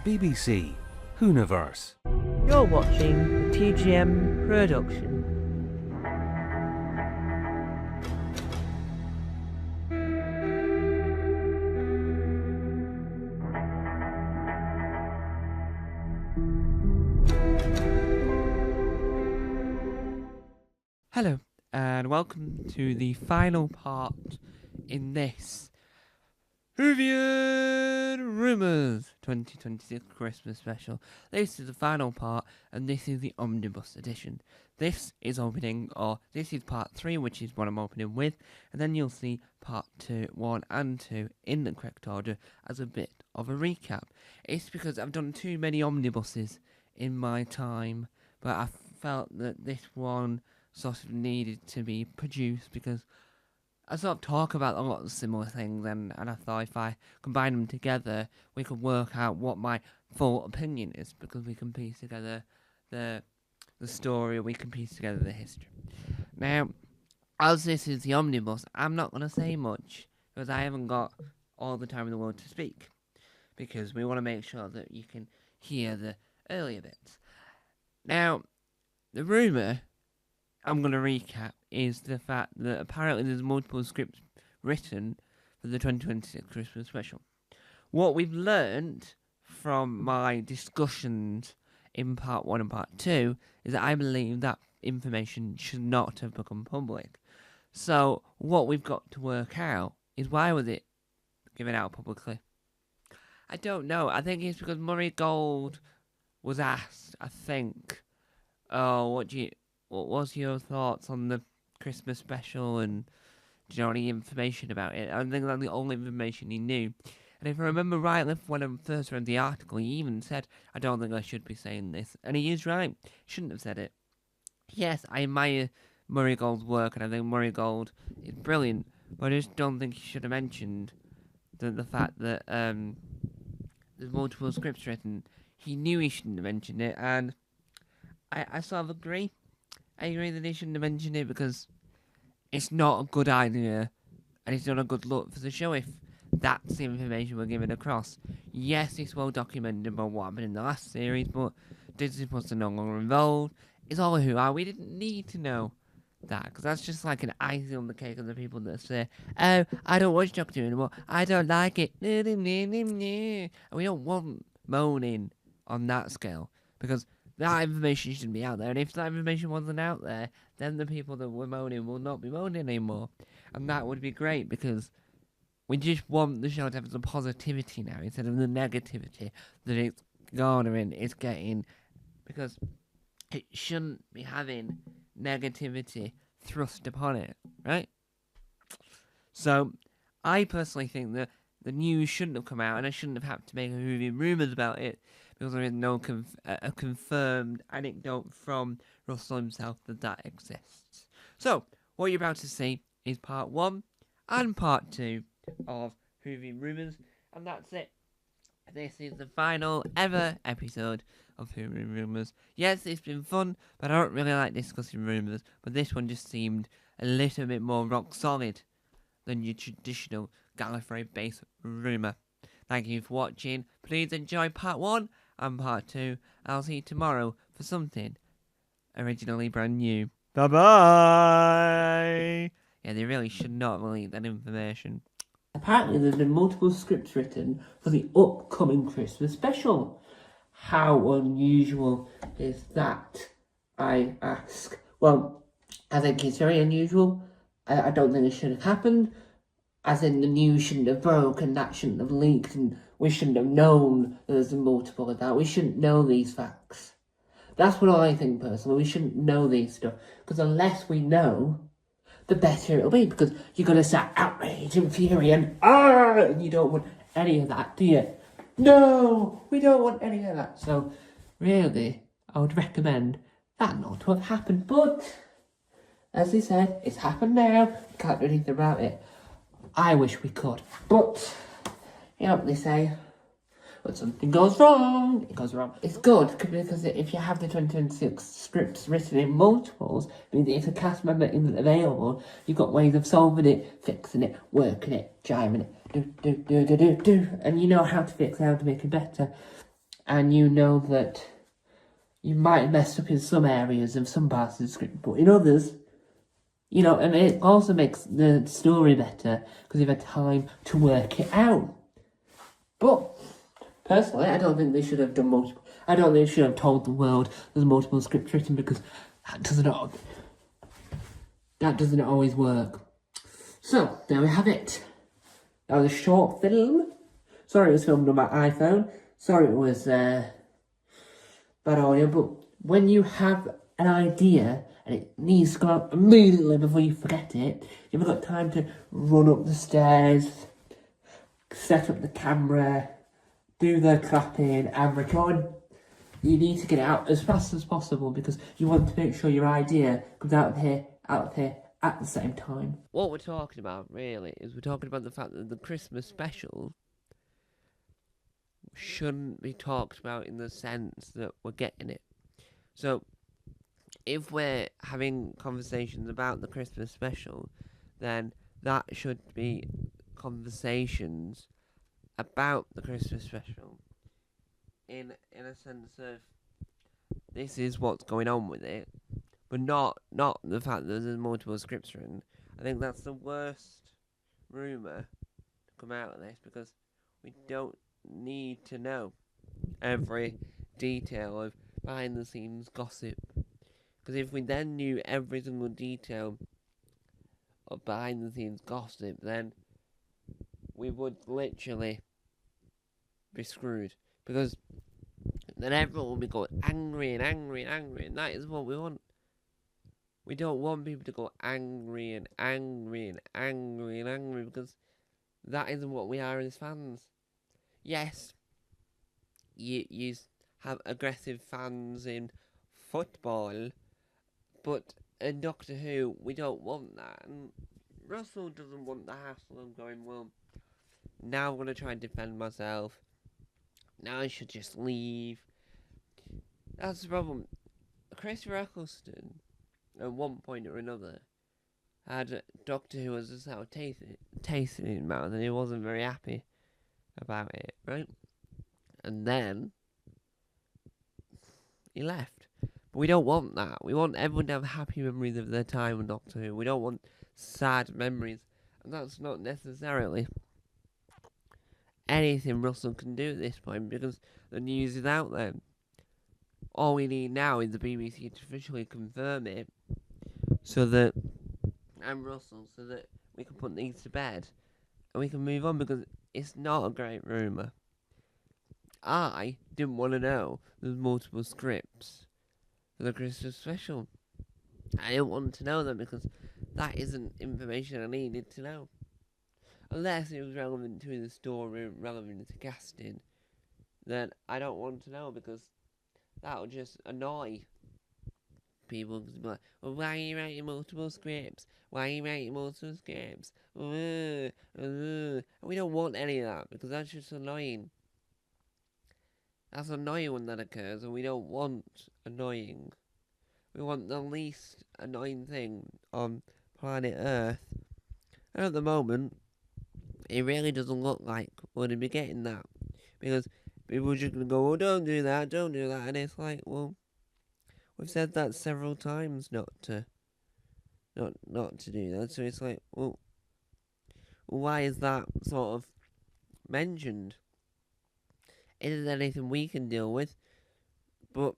BBC Whovian. You're watching the TGM production. Hello, and welcome to the final part in this Whovian Rumours 2026 Christmas special. This is the final part, and this is the Omnibus edition. This is part 3, which is what I'm opening with, and then you'll see part 2, 1 and 2 in the correct order as a bit of a recap. It's because I've done too many omnibuses in my time, but I felt that this one sort of needed to be produced because I sort of talk about a lot of similar things, and I thought if I combine them together, we could work out what my full opinion is, because we can piece together the story, we can piece together the history. Now, as this is the omnibus, I'm not going to say much, because I haven't got all the time in the world to speak, because we want to make sure that you can hear the earlier bits. Now, the rumour I'm going to recap is the fact that apparently there's multiple scripts written for the 2026 Christmas special. What we've learned from my discussions in part 1 and part 2 is that I believe that information should not have become public. So what we've got to work out is, why was it given out publicly? I don't know. I think it's because Murray Gold was asked, I think, what was your thoughts on the Christmas special, and do you know any information about it? I think that's the only information he knew. And if I remember rightly, when I first read the article, he even said, I don't think I should be saying this. And he is right. Shouldn't have said it. Yes, I admire Murray Gold's work, and I think Murray Gold is brilliant, but I just don't think he should have mentioned the fact that there's multiple scripts written. He knew he shouldn't have mentioned it, and I sort of agree. I agree that they shouldn't have mentioned it, because it's not a good idea, and it's not a good look for the show if that's the information we're giving across. Yes, it's well documented about what happened in the last series, but Disney Plus are no longer involved. It's all a hoo-ha. We didn't need to know that, because that's just like an icing on the cake of the people that say, oh, I don't watch Doctor Who anymore, I don't like it. And we don't want moaning on that scale, because that information shouldn't be out there, and if that information wasn't out there, then the people that were moaning will not be moaning anymore, and that would be great, because we just want the show to have some positivity now, instead of the negativity that it's garnering, it's getting, because it shouldn't be having negativity thrust upon it, right? So, I personally think that the news shouldn't have come out, and I shouldn't have had to make a Whovian Rumours about it, because there is no a confirmed anecdote from Russell himself that exists. So, what you're about to see is part 1 and part 2 of Whovian Rumours, and that's it. This is the final ever episode of Whovian Rumours. Yes, it's been fun, but I don't really like discussing rumours, but this one just seemed a little bit more rock solid than your traditional Gallifrey-based rumour. Thank you for watching. Please enjoy part 1 and part 2. I'll see you tomorrow for something originally brand new. Bye-bye! Yeah, they really should not release that information. Apparently there's been multiple scripts written for the upcoming Christmas special. How unusual is that, I ask? Well, I think it's very unusual. I don't think it should have happened. As in, the news shouldn't have broke, and that shouldn't have leaked, and we shouldn't have known that there's a multiple of that. We shouldn't know these facts. That's what I think, personally. We shouldn't know these stuff, because unless we know, the better it'll be, because you're going to start outrage and fury and and you don't want any of that, do you? No, we don't want any of that. So, really, I would recommend that not to have happened, but as they said, it's happened now, we can't do anything about it. I wish we could, but you know what they say, when something goes wrong, it goes wrong. It's good, because if you have the 2026 scripts written in multiples, I mean, if a cast member isn't available, you've got ways of solving it, fixing it, working it, jiving it, do, and you know how to fix it, how to make it better. and you know that you might mess up in some areas of some parts of the script, but in others, and it also makes the story better because you've had time to work it out. But personally, I don't think they should have done multiple. I don't think they should have told the world there's multiple scripts written because that doesn't always work. So there we have it. That was a short film. Sorry it was filmed on my iPhone. Sorry it was bad audio, but when you have an idea and it needs to go out immediately before you forget it, you haven't got time to run up the stairs, set up the camera, do the clapping and record. You need to get it out as fast as possible because you want to make sure your idea comes out of here at the same time. What we're talking about, really, is we're talking about the fact that the Christmas special shouldn't be talked about in the sense that we're getting it. So, if we're having conversations about the Christmas special, then that should be conversations about the Christmas special in a sense of this is what's going on with it, but not the fact that there's multiple scripts written. I think that's the worst rumour to come out of this because we don't need to know every detail of behind the scenes gossip. Because if we then knew every single detail of behind the scenes gossip, then we would literally be screwed. Because then everyone will be going angry and angry and angry, and that is what we want. We don't want people to go angry and angry and angry and angry because that isn't what we are as fans. Yes, you have aggressive fans in football, but in Doctor Who, we don't want that. And Russell doesn't want the hassle of going, well, now I'm going to try and defend myself. Now I should just leave. That's the problem. Christopher Eccleston, at one point or another, had Doctor Who as a sour taste in his mouth, and he wasn't very happy about it, right? And then he left. But we don't want that. We want everyone to have happy memories of their time on Doctor Who. We don't want sad memories. And that's not necessarily anything Russell can do at this point because the news is out there. All we need now is the BBC to officially confirm it and Russell, so that we can put these to bed and we can move on because it's not a great rumour. I didn't want to know there's multiple scripts for the Christmas special. I didn't want to know them because that isn't information I needed to know. Unless it was relevant to the story, relevant to casting, then I don't want to know because that would just annoy people. Because be like, well, why are you writing multiple scripts? Why are you writing multiple scripts? And we don't want any of that because that's just annoying. That's annoying when that occurs, and we don't want annoying. We want the least annoying thing on planet Earth. And at the moment, it really doesn't look like we're going to be getting that. Because people are just going to go, oh, don't do that. And it's like, well, we've said that several times not to do that. So it's like, well, why is that sort of mentioned? It isn't anything we can deal with. But,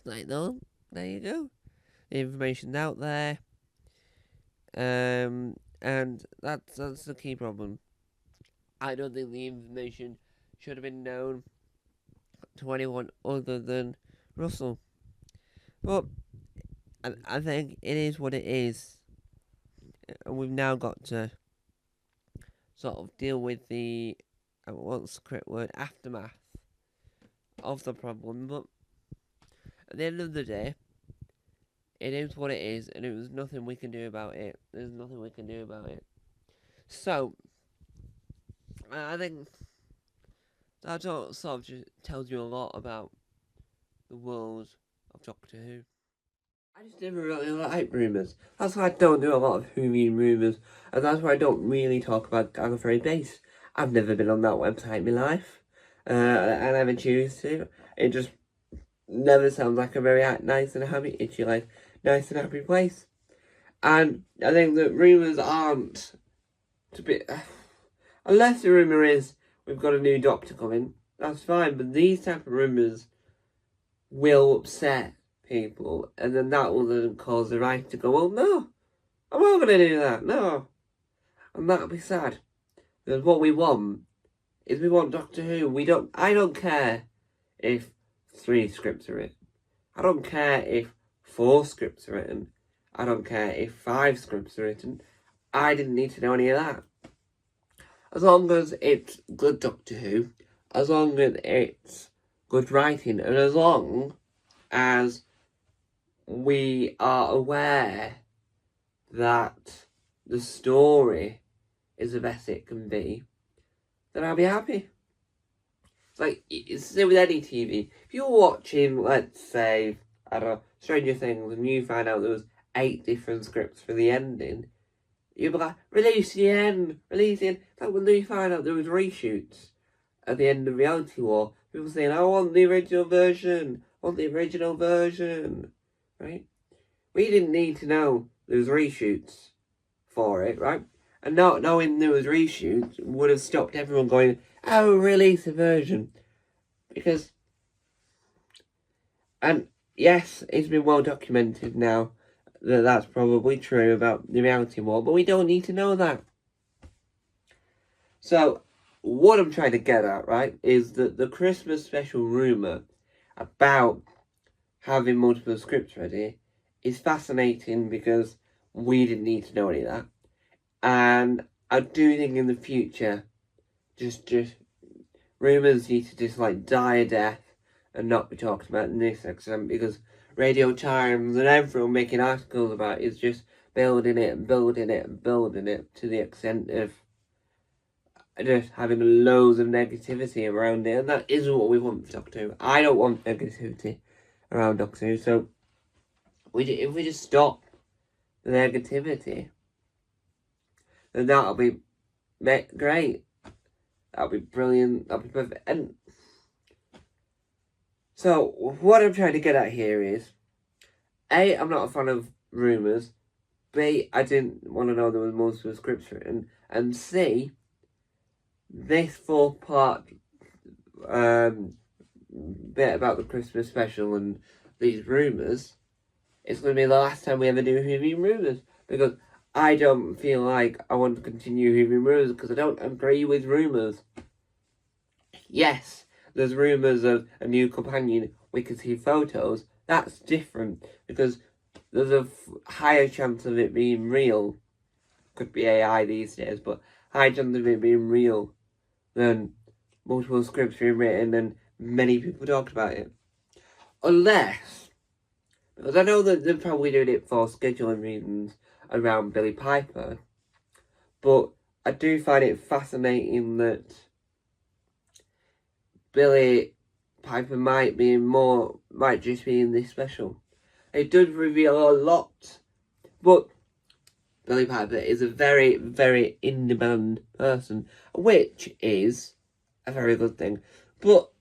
like, no, there you go. The information's out there. And that's the key problem. I don't think the information should have been known to anyone other than Russell. But I think it is what it is. And we've now got to sort of deal with the, what's the correct word, aftermath of the problem. But at the end of the day, it is what it is, and there's nothing we can do about it. There's nothing we can do about it. So, I think that sort of just tells you a lot about the world of Doctor Who. I just never really like rumours. That's why I don't do a lot of Whovian rumours, and that's why I don't really talk about Gallifrey Base. I've never been on that website in my life. I never choose to. It just never sounds like a very nice and happy, itchy like nice and happy place. And I think that rumours aren't to be, unless the rumour is we've got a new doctor coming, that's fine. But these type of rumours will upset people, and then that will then cause the writer to go, well, no, I'm not going to do that, no. And that'll be sad. Because what we want is we want Doctor Who. I don't care if 3 scripts are written. I don't care if 4 scripts are written. I don't care if 5 scripts are written. I didn't need to know any of that. As long as it's good Doctor Who, as long as it's good writing, and as long as we are aware that the story is the best it can be, then I'll be happy. It's the same with any TV. If you're watching, let's say, I don't know, Stranger Things, and you find out there was 8 different scripts for the ending, you'll be like, release the end. Like when they find out there was reshoots at the end of Reality War, people saying, I want the original version, right? We didn't need to know there was reshoots for it, right? And not knowing there was reshoots would have stopped everyone going, oh, release a version. Because, and yes, it's been well documented now that that's probably true about the Reality War, but we don't need to know that. So, what I'm trying to get at, right, is that the Christmas special rumour about having multiple scripts ready is fascinating because we didn't need to know any of that. And I do think in the future, just rumours need to just die a death and not be talked about in this extent, because Radio Times and everyone making articles about it is just building it to the extent of just having loads of negativity around it, and that isn't what we want for Doctor Who. I don't want negativity around Doctor Who, so if we just stop the negativity, then that'll be great. That'll be brilliant. That'll be perfect. And so, what I'm trying to get at here is, A, I'm not a fan of rumours. B, I didn't want to know there was multiple scripts written. And C, this 4-part bit about the Christmas special and these rumours, it's going to be the last time we ever do Whovian Rumours. Because I don't feel like I want to continue Whovian Rumours because I don't agree with rumours. Yes, there's rumours of a new companion, we can see photos. That's different because there's a higher chance of it being real. Could be AI these days, but higher chance of it being real than multiple scripts being written and many people talked about it. Unless, because I know that they're probably doing it for scheduling reasons around Billy Piper, but I do find it fascinating that Billy Piper might just be in this special. It does reveal a lot, but Billy Piper is a very, very in-demand person, which is a very good thing. But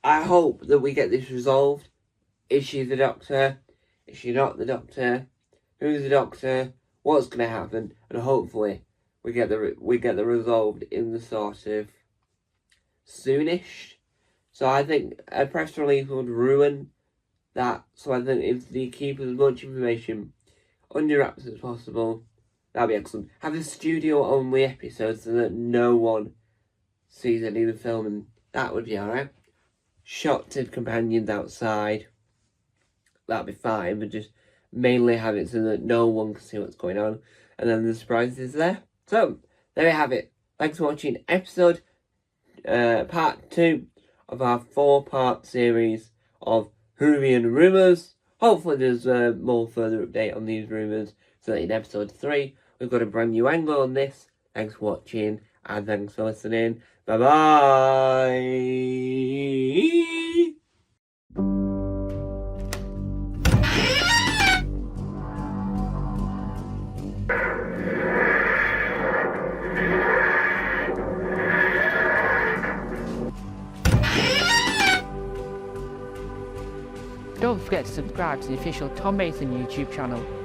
I hope that we get this resolved. Is she the Doctor? Is she not the Doctor? Who's the Doctor? What's going to happen? And hopefully we get the resolved in the sort of soonish. So I think a press release would ruin that. So I think if they keep as much information under wraps as possible, that'd be excellent. Have a studio-only episode so that no one sees any of the film, and that would be alright. Shot-to companions outside, that'd be fine, but just mainly have it so that no one can see what's going on, and then the surprise is there. So, there you have it. Thanks for watching episode part 2 of our 4-part series of Whovian Rumours. Hopefully there's more further update on these rumours, so that in episode 3 we've got a brand new angle on this. Thanks for watching, and thanks for listening. Bye bye. Don't forget to subscribe to the official Tom Mason YouTube channel.